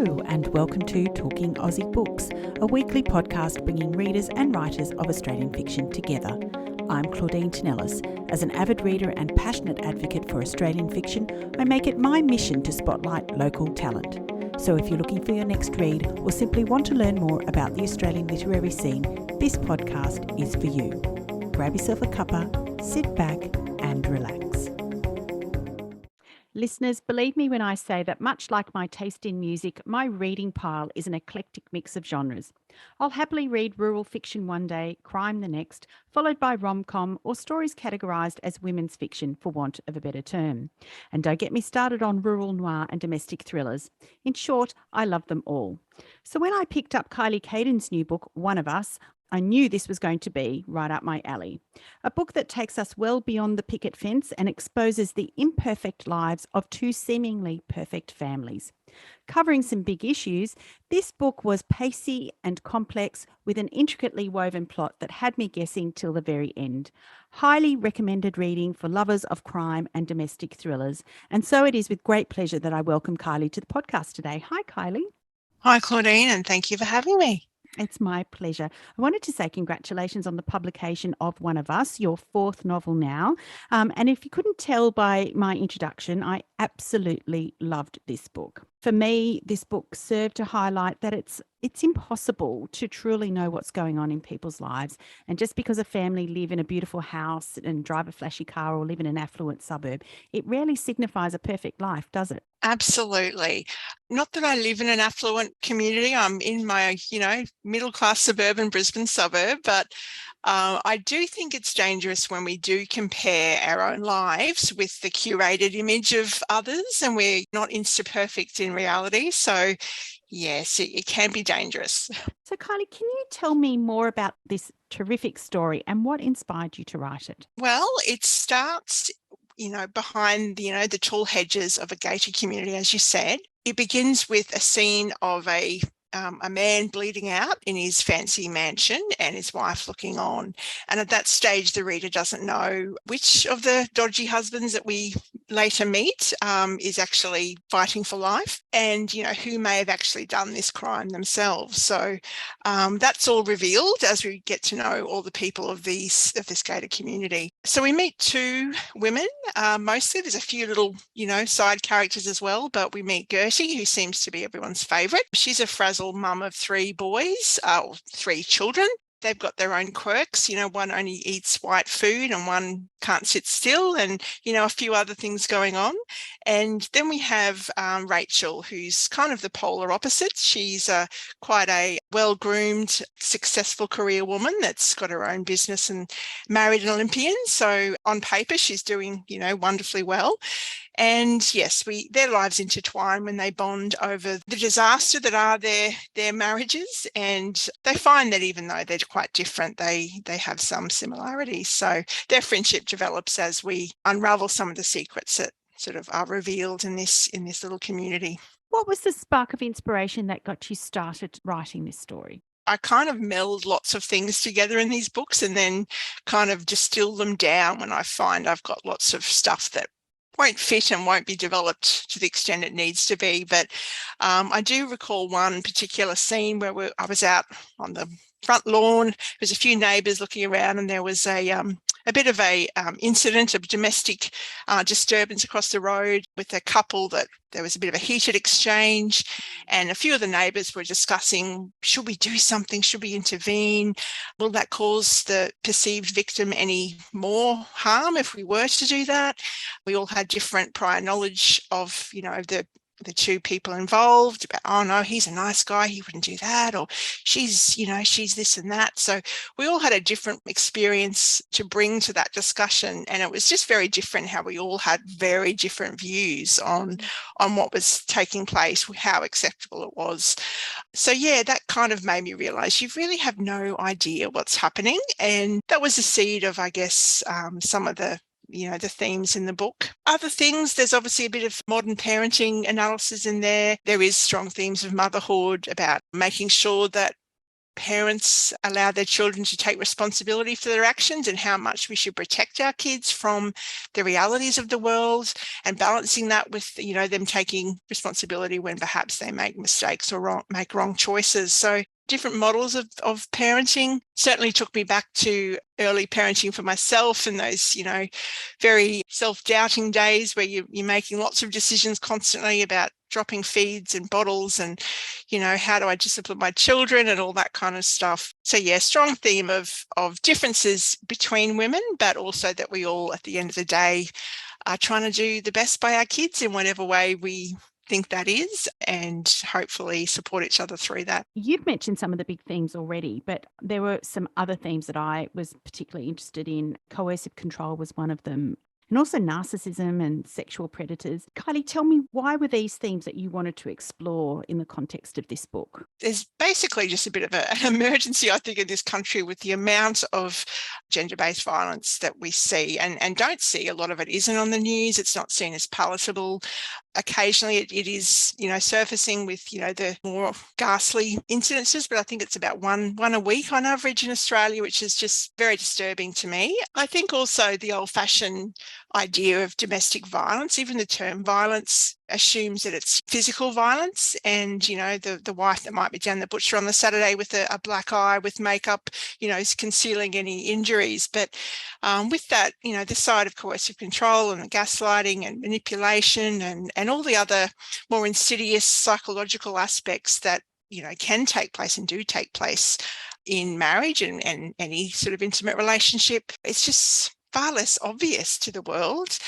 Hello and welcome to Talking Aussie Books, a weekly podcast bringing readers and writers of Australian fiction together. I'm Claudine Tinellis. As an avid reader and passionate advocate for Australian fiction, I make it my mission to spotlight local talent. So if you're looking for your next read or simply want to learn more about the Australian literary scene, this podcast is for you. Grab yourself a cuppa, sit back and relax. Listeners, believe me when I say that much like my taste in music, my reading pile is an eclectic mix of genres. I'll happily read rural fiction one day, crime the next, followed by rom-com or stories categorised as women's fiction, for want of a better term. And don't get me started on rural noir and domestic thrillers. In short, I love them all. So when I picked up Kylie Kaden's new book, One of Us, I knew this was going to be right up my alley. A book that takes us well beyond the picket fence and exposes the imperfect lives of two seemingly perfect families. Covering some big issues, this book was pacey and complex with an intricately woven plot that had me guessing till the very end. Highly recommended reading for lovers of crime and domestic thrillers. And so it is with great pleasure that I welcome Kylie to the podcast today. Hi, Kylie. Hi, Claudine, and thank you for having me. It's my pleasure. I wanted to say congratulations on the publication of One of Us, your fourth novel now. And if you couldn't tell by my introduction, I absolutely loved this book. For me, this book served to highlight that it's impossible to truly know what's going on in people's lives. And just because a family live in a beautiful house and drive a flashy car or live in an affluent suburb, it rarely signifies a perfect life, does it? Absolutely. Not that I live in an affluent community. I'm in my, middle-class suburban Brisbane suburb, but I do think it's dangerous when we do compare our own lives with the curated image of others, and we're not insta-perfect in reality. So yes, it can be dangerous. So Kylie, can you tell me more about this terrific story and what inspired you to write it? Well, it starts behind, the tall hedges of a gated community, as you said. It begins with a scene of a man bleeding out in his fancy mansion and his wife looking on. And at that stage, the reader doesn't know which of the dodgy husbands that we later meet is actually fighting for life, and, who may have actually done this crime themselves. So that's all revealed as we get to know all the people of this gated community. So we meet two women, mostly. There's a few little, side characters as well, but we meet Gertie, who seems to be everyone's favourite. She's a frazzled mum of three boys, three children. They've got their own quirks. One only eats white food and one can't sit still, and, a few other things going on. And then we have Rachel, who's kind of the polar opposite. She's quite a well-groomed, successful career woman that's got her own business and married an Olympian. So on paper, she's doing, wonderfully well. And yes, their lives intertwine when they bond over the disaster that are their marriages. And they find that even though they're quite different, they have some similarities. So their friendship develops as we unravel some of the secrets that sort of are revealed in this little community. What was the spark of inspiration that got you started writing this story? I kind of meld lots of things together in these books and then kind of distill them down when I find I've got lots of stuff that won't fit and won't be developed to the extent it needs to be. But I do recall one particular scene where I was out on the front lawn. There was a few neighbours looking around, and there was a bit of a incident, a domestic disturbance across the road with a couple that there was a bit of a heated exchange, and a few of the neighbours were discussing, should we do something? Should we intervene? Will that cause the perceived victim any more harm if we were to do that? We all had different prior knowledge of, the two people involved about, oh no, he's a nice guy, he wouldn't do that, or she's this and that. So we all had a different experience to bring to that discussion, and it was just very different how we all had very different views on what was taking place, how acceptable it was. So yeah, that kind of made me realize you really have no idea what's happening, and that was the seed of, I guess, some of the themes in the book. Other things, there's obviously a bit of modern parenting analysis in there. There is strong themes of motherhood, about making sure that parents allow their children to take responsibility for their actions and how much we should protect our kids from the realities of the world, and balancing that with, them taking responsibility when perhaps they make mistakes or make wrong choices. So different models of parenting certainly took me back to early parenting for myself, and those, very self-doubting days where you're making lots of decisions constantly about dropping feeds and bottles and, how do I discipline my children and all that kind of stuff. So yeah, strong theme of differences between women, but also that we all, at the end of the day, are trying to do the best by our kids in whatever way we think that is, and hopefully support each other through that. You've mentioned some of the big themes already, but there were some other themes that I was particularly interested in. Coercive control was one of them, and also narcissism and sexual predators. Kylie, tell me, why were these themes that you wanted to explore in the context of this book? There's basically just a bit of an emergency, I think, in this country with the amount of gender-based violence that we see and don't see. A lot of it isn't on the news. It's not seen as palatable. Occasionally it is, surfacing with, the more ghastly incidences, but I think it's about one a week on average in Australia, which is just very disturbing to me. I think also the old-fashioned idea of domestic violence, even the term violence, assumes that it's physical violence, and the wife that might be down the butcher on the Saturday with a black eye with makeup, is concealing any injuries. But with that, this side of coercive control and gaslighting and manipulation and all the other more insidious psychological aspects that can take place and do take place in marriage and any sort of intimate relationship, it's just far less obvious to the world.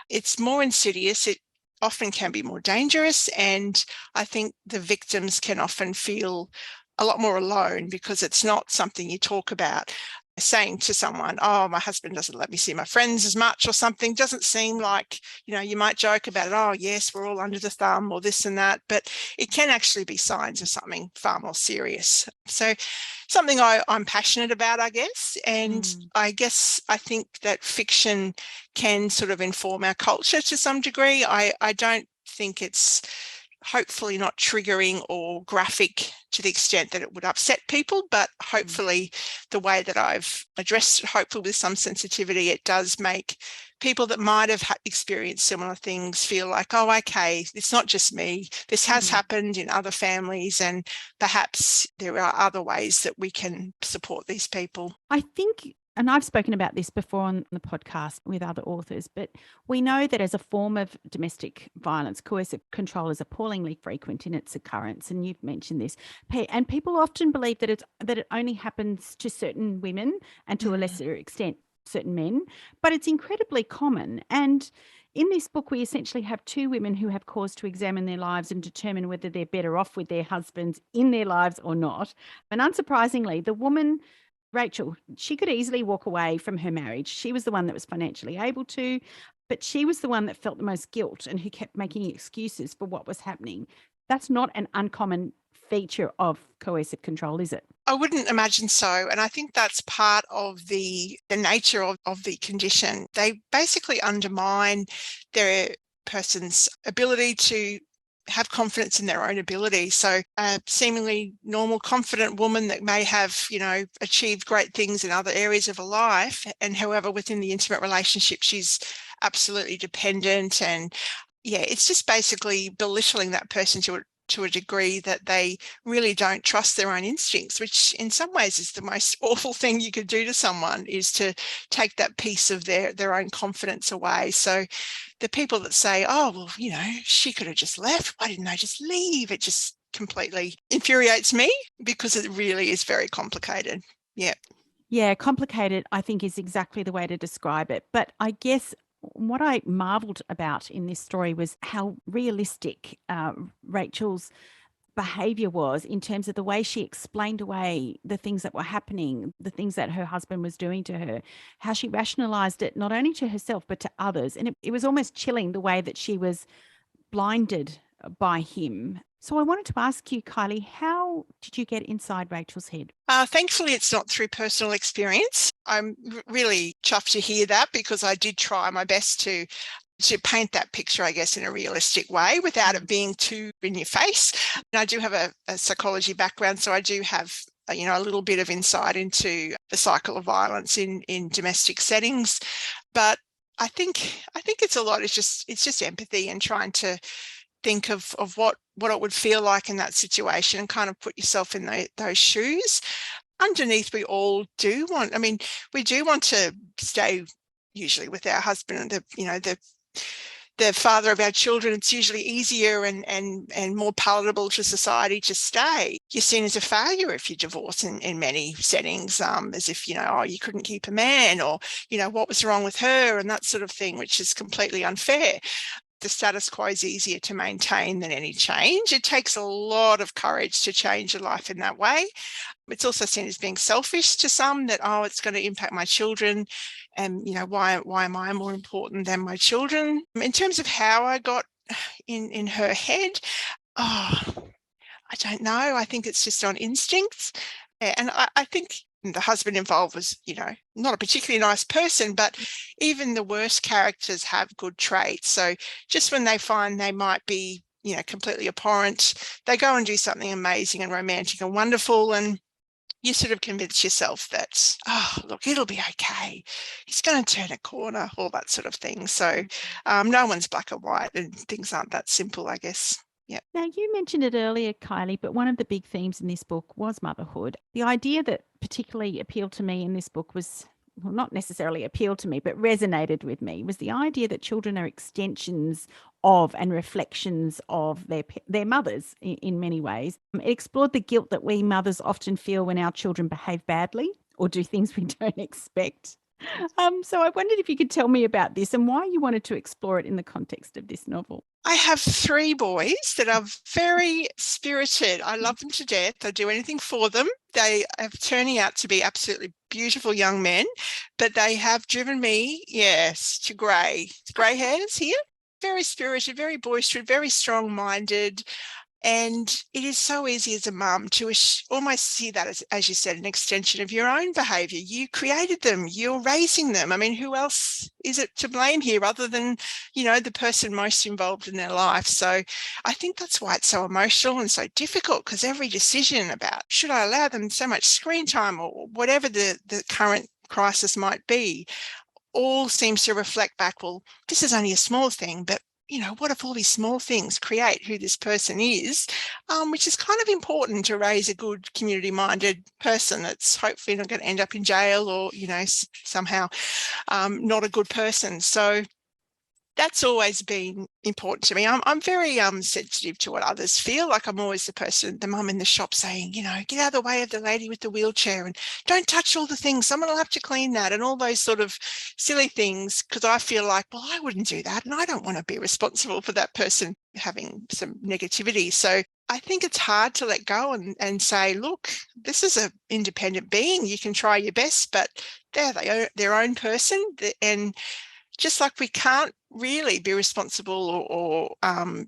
It's more insidious. It often can be more dangerous, and I think the victims can often feel a lot more alone because it's not something you talk about. Saying to someone, oh, my husband doesn't let me see my friends as much or something, doesn't seem like, you might joke about it, oh yes, we're all under the thumb or this and that, but it can actually be signs of something far more serious. So something I'm passionate about, I guess. And I think that fiction can sort of inform our culture to some degree. I don't think it's hopefully not triggering or graphic to the extent that it would upset people, but hopefully the way that I've addressed it, hopefully with some sensitivity, it does make people that might have experienced similar things feel like, oh, okay, it's not just me. This has happened in other families, and perhaps there are other ways that we can support these people. I think, and I've spoken about this before on the podcast with other authors, but we know that as a form of domestic violence, coercive control is appallingly frequent in its occurrence. And you've mentioned this. And people often believe that it only happens to certain women and to a lesser extent certain men, but it's incredibly common. And in this book, we essentially have two women who have cause to examine their lives and determine whether they're better off with their husbands in their lives or not. And unsurprisingly, the woman, Rachel, she could easily walk away from her marriage. She was the one that was financially able to, but she was the one that felt the most guilt and who kept making excuses for what was happening. That's not an uncommon feature of coercive control, is it? I wouldn't imagine so. And I think that's part of the nature of the condition. They basically undermine their person's ability to have confidence in their own ability. So a seemingly normal, confident woman that may have, achieved great things in other areas of her life, and however, within the intimate relationship, she's absolutely dependent. And yeah, it's just basically belittling that person to a degree that they really don't trust their own instincts, which in some ways is the most awful thing you could do to someone, is to take that piece of their own confidence away. So the people that say, oh, well, she could have just left. Why didn't they just leave? It just completely infuriates me because it really is very complicated. Yeah. Yeah, complicated, I think, is exactly the way to describe it. But I guess what I marveled about in this story was how realistic Rachel's behavior was in terms of the way she explained away the things that were happening, the things that her husband was doing to her, how she rationalized it not only to herself but to others. And it was almost chilling the way that she was blinded by him. So I wanted to ask you, Kylie, how did you get inside Rachel's head? Thankfully, it's not through personal experience. I'm really chuffed to hear that, because I did try my best to paint that picture, I guess, in a realistic way without it being too in your face. And I do have a psychology background, so I do have a little bit of insight into the cycle of violence in domestic settings. But I think it's a lot. It's just empathy and trying to think of what it would feel like in that situation and kind of put yourself in those shoes. Underneath, we all do want, we do want to stay usually with our husband and the father of our children. It's usually easier and more palatable to society to stay. You're seen as a failure if you divorce in many settings, as if, you couldn't keep a man, or, what was wrong with her, and that sort of thing, which is completely unfair. The status quo is easier to maintain than any change. It takes a lot of courage to change your life in that way. It's also seen as being selfish to some, that, it's going to impact my children, and, why am I more important than my children? In terms of how I got in her head, I don't know. I think it's just on instincts. And I think the husband involved was, not a particularly nice person, but even the worst characters have good traits. So just when they find they might be, completely abhorrent, they go and do something amazing and romantic and wonderful, and you sort of convince yourself that, look, it'll be okay. He's going to turn a corner, all that sort of thing. So no one's black and white, and things aren't that simple, I guess. Yeah. Now, you mentioned it earlier, Kylie, but one of the big themes in this book was motherhood. The idea that particularly appealed to me in this book was, well, not necessarily appealed to me, but resonated with me, was the idea that children are extensions of and reflections of their mothers in many ways. It explored the guilt that we mothers often feel when our children behave badly or do things we don't expect. So I wondered if you could tell me about this and why you wanted to explore it in the context of this novel. I have 3 boys that are very spirited. I love them to death. I do anything for them. They are turning out to be absolutely beautiful young men, but they have driven me, yes, to grey hairs here. Very spirited, very boisterous, very strong-minded. And it is so easy as a mum to almost see that as you said, an extension of your own behaviour. You created them, you're raising them. Who else is it to blame here other than, the person most involved in their life? So I think that's why it's so emotional and so difficult, because every decision about should I allow them so much screen time or whatever the current crisis might be, all seems to reflect back, well, this is only a small thing, but what if all these small things create who this person is, which is kind of important to raise a good community-minded person that's hopefully not going to end up in jail or, somehow not a good person. So that's always been important to me. I'm very sensitive to what others feel. Like, I'm always the mum in the shop saying, get out of the way of the lady with the wheelchair and don't touch all the things. Someone will have to clean that, and all those sort of silly things, because I feel like, well, I wouldn't do that, and I don't want to be responsible for that person having some negativity. So I think it's hard to let go and say, look, this is an independent being. You can try your best, but they're their own person, and just like we can't really be responsible or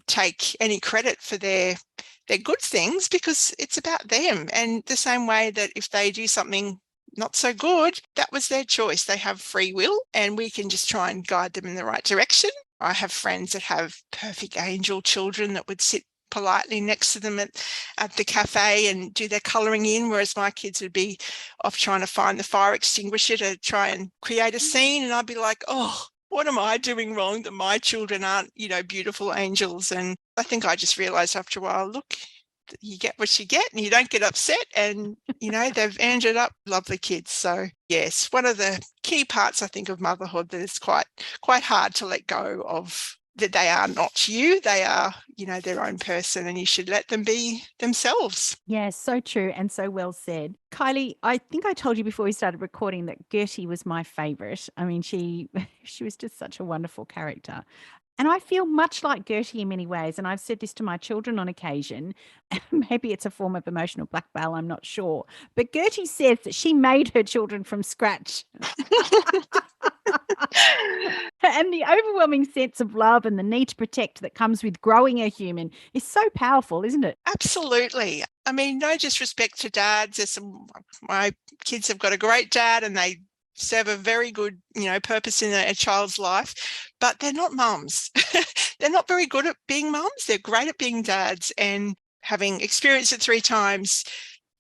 take any credit for their good things, because it's about them. And the same way that if they do something not so good, that was their choice. They have free will, and we can just try and guide them in the right direction. I have friends that have perfect angel children that would sit politely next to them at the cafe and do their colouring in, whereas my kids would be off trying to find the fire extinguisher to try and create a scene. And I'd be like, oh, what am I doing wrong that my children aren't, beautiful angels? And I think I just realised after a while, look, you get what you get and you don't get upset, and, they've ended up lovely kids. So yes, one of the key parts, I think, of motherhood that is quite hard to let go of, that they are not you, they are, their own person, and you should let them be themselves. Yes, so true and so well said. Kylie, I think I told you before we started recording that Gertie was my favourite. She was just such a wonderful character. And I feel much like Gertie in many ways, and I've said this to my children on occasion. Maybe it's a form of emotional blackmail, I'm not sure. But Gertie says that she made her children from scratch. And the overwhelming sense of love and the need to protect that comes with growing a human is so powerful, isn't it? Absolutely. No disrespect to dads. My kids have got a great dad and they serve a very good, purpose in a child's life, but they're not mums. They're not very good at being mums. They're great at being dads, and having experienced it 3 times,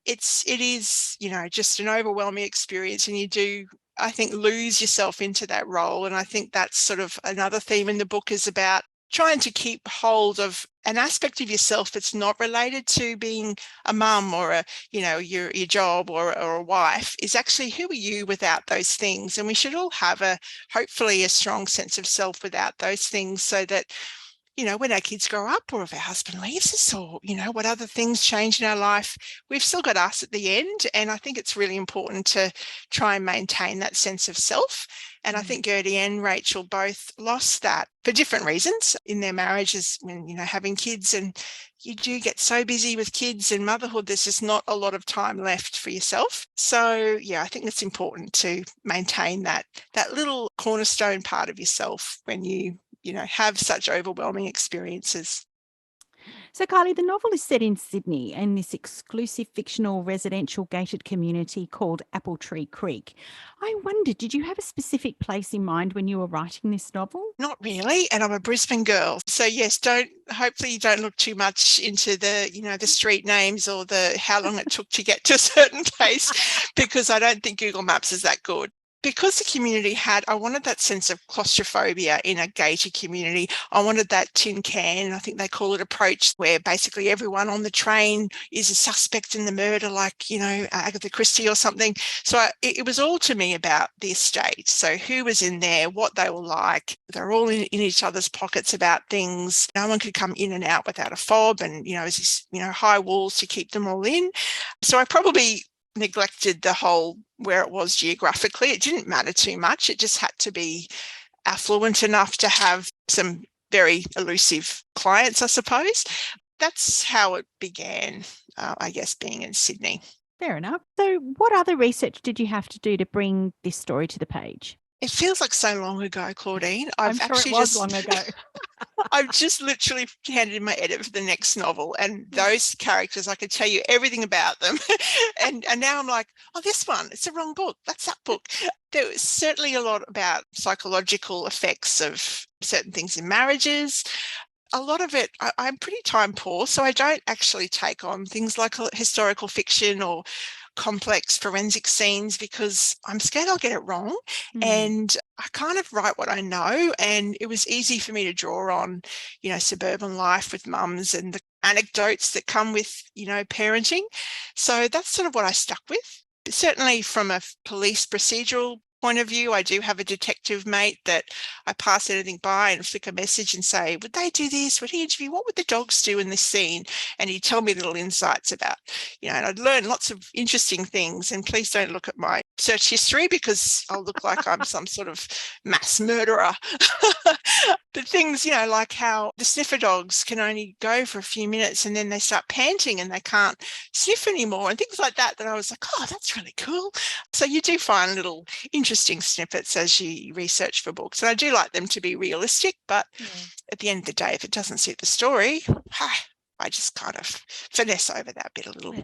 it is, just an overwhelming experience, and you do, I think, lose yourself into that role. And I think that's sort of another theme in the book, is about trying to keep hold of an aspect of yourself that's not related to being a mum or your job or a wife, is actually who are you without those things. And we should all have hopefully a strong sense of self without those things, so that when our kids grow up, or if our husband leaves us, or, what other things change in our life, we've still got us at the end. And I think it's really important to try and maintain that sense of self. And I think Gertie and Rachel both lost that for different reasons in their marriages when, having kids. And you do get so busy with kids and motherhood, there's just not a lot of time left for yourself. So, yeah, I think it's important to maintain that little cornerstone part of yourself when you have such overwhelming experiences. So, Kylie, the novel is set in Sydney in this exclusive fictional residential gated community called Apple Tree Creek. I wondered, did you have a specific place in mind when you were writing this novel? Not really, and I'm a Brisbane girl. So yes, hopefully you don't look too much into the street names or the how long it took to get to a certain place, because I don't think Google Maps is that good. Because the community I wanted that sense of claustrophobia in a gated community. I wanted that tin can, I think they call it, approach, where basically everyone on the train is a suspect in the murder, like, Agatha Christie or something. So it was all to me about the estate. So who was in there, what they were like. They're all in each other's pockets about things. No one could come in and out without a fob, and, there's this, high walls to keep them all in. So I probably neglected the whole where it was geographically. It didn't matter too much. It just had to be affluent enough to have some very elusive clients, I suppose. That's how it began, I guess, being in Sydney. Fair enough. So, what other research did you have to do to bring this story to the page? It feels like so long ago, Claudine. I'm sure it was long ago. I've just literally handed in my edit for the next novel, and those characters, I could tell you everything about them. and now I'm like, oh, this one, it's the wrong book. That's that book. There was certainly a lot about psychological effects of certain things in marriages. A lot of it, I'm pretty time poor, so I don't actually take on things like historical fiction or complex forensic scenes, because I'm scared I'll get it wrong. And I kind of write what I know, and it was easy for me to draw on, suburban life with mums and the anecdotes that come with, parenting. So that's sort of what I stuck with. But certainly from a police procedural point of view, I do have a detective mate that I pass anything by and flick a message and say, would they do this? Would he interview? What would the dogs do in this scene? And he'd tell me little insights about, and I'd learn lots of interesting things. And please don't look at my search history, because I'll look like I'm some sort of mass murderer. But things, like how the sniffer dogs can only go for a few minutes and then they start panting and they can't sniff anymore, and things like that I was like, oh, that's really cool. So you do find little interesting snippets as you research for books. And I do like them to be realistic, but at the end of the day, if it doesn't suit the story, I just kind of finesse over that bit a little.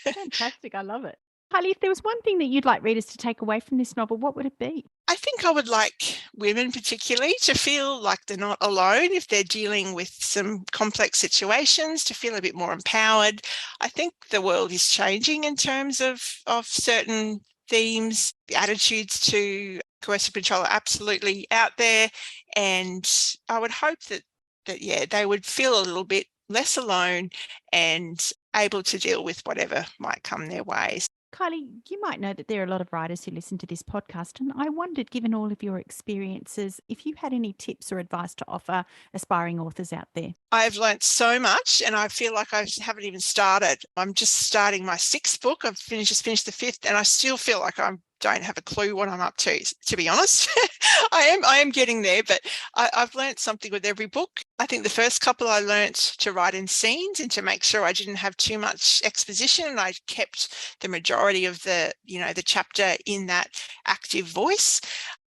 Fantastic. I love it. Kylie, if there was one thing that you'd like readers to take away from this novel, what would it be? I think I would like women particularly to feel like they're not alone if they're dealing with some complex situations, to feel a bit more empowered. I think the world is changing in terms of certain themes. The attitudes to coercive control are absolutely out there. And I would hope that they would feel a little bit less alone and able to deal with whatever might come their way. Kylie, you might know that there are a lot of writers who listen to this podcast, and I wondered, given all of your experiences, if you had any tips or advice to offer aspiring authors out there. I've learnt so much, and I feel like I haven't even started. I'm just starting my 6th book. I've just finished the 5th, and I still feel like I don't have a clue what I'm up to be honest. I am getting there, but I've learnt something with every book. I think the first couple I learnt to write in scenes and to make sure I didn't have too much exposition, and I kept the majority of the chapter in that active voice.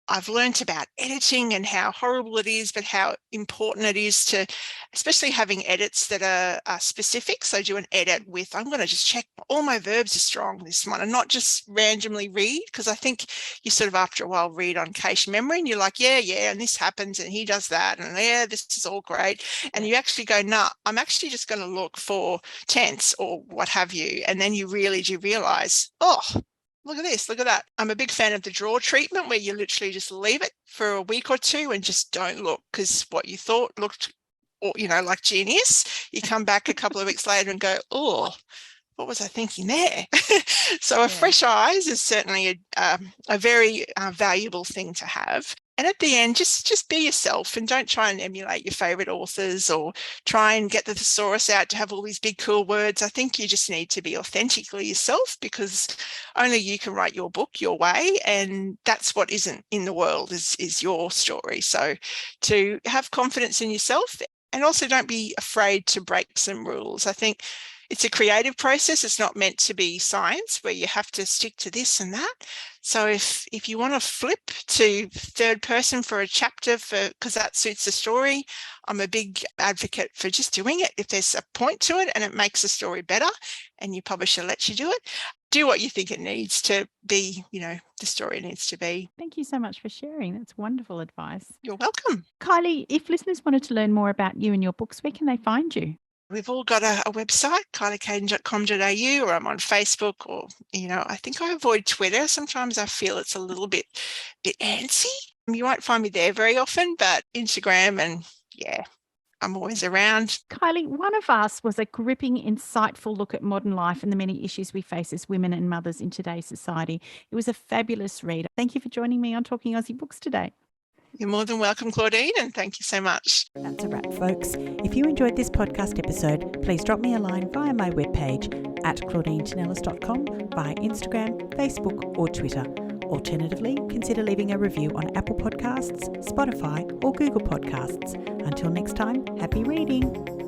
I've learned about editing and how horrible it is, but how important it is to, especially having edits that are specific. So do an edit with, I'm going to just check all my verbs are strong this one, and not just randomly read, because I think you sort of after a while read on cache memory and you're like, yeah, and this happens and he does that, and yeah, this is all great. And you actually go, nah, I'm actually just going to look for tense or what have you. And then you really do realize, oh, look at this, look at that. I'm a big fan of the draw treatment, where you literally just leave it for a week or two and just don't look, because what you thought looked, or, like genius, you come back a couple of weeks later and go, oh, what was I thinking there? So fresh eyes is certainly a very valuable thing to have. And at the end, just be yourself and don't try and emulate your favorite authors or try and get the thesaurus out to have all these big, cool words. I think you just need to be authentically yourself, because only you can write your book your way. And that's what isn't in the world is your story. So to have confidence in yourself, and also don't be afraid to break some rules. I think it's a creative process. It's not meant to be science where you have to stick to this and that. So if you want to flip to third person for a chapter because that suits the story, I'm a big advocate for just doing it. If there's a point to it and it makes the story better and your publisher lets you do it, do what you think it needs to be, the story needs to be. Thank you so much for sharing. That's wonderful advice. You're welcome. Kylie, if listeners wanted to learn more about you and your books, where can they find you? We've all got a website, kyliekaden.com.au, or I'm on Facebook, or, I think I avoid Twitter. Sometimes I feel it's a little bit antsy. You won't find me there very often, but Instagram and I'm always around. Kylie, One of Us was a gripping, insightful look at modern life and the many issues we face as women and mothers in today's society. It was a fabulous read. Thank you for joining me on Talking Aussie Books today. You're more than welcome, Claudine, and thank you so much. That's a wrap, folks. If you enjoyed this podcast episode, please drop me a line via my webpage at claudinetinellis.com, via Instagram, Facebook or Twitter. Alternatively, consider leaving a review on Apple Podcasts, Spotify or Google Podcasts. Until next time, happy reading.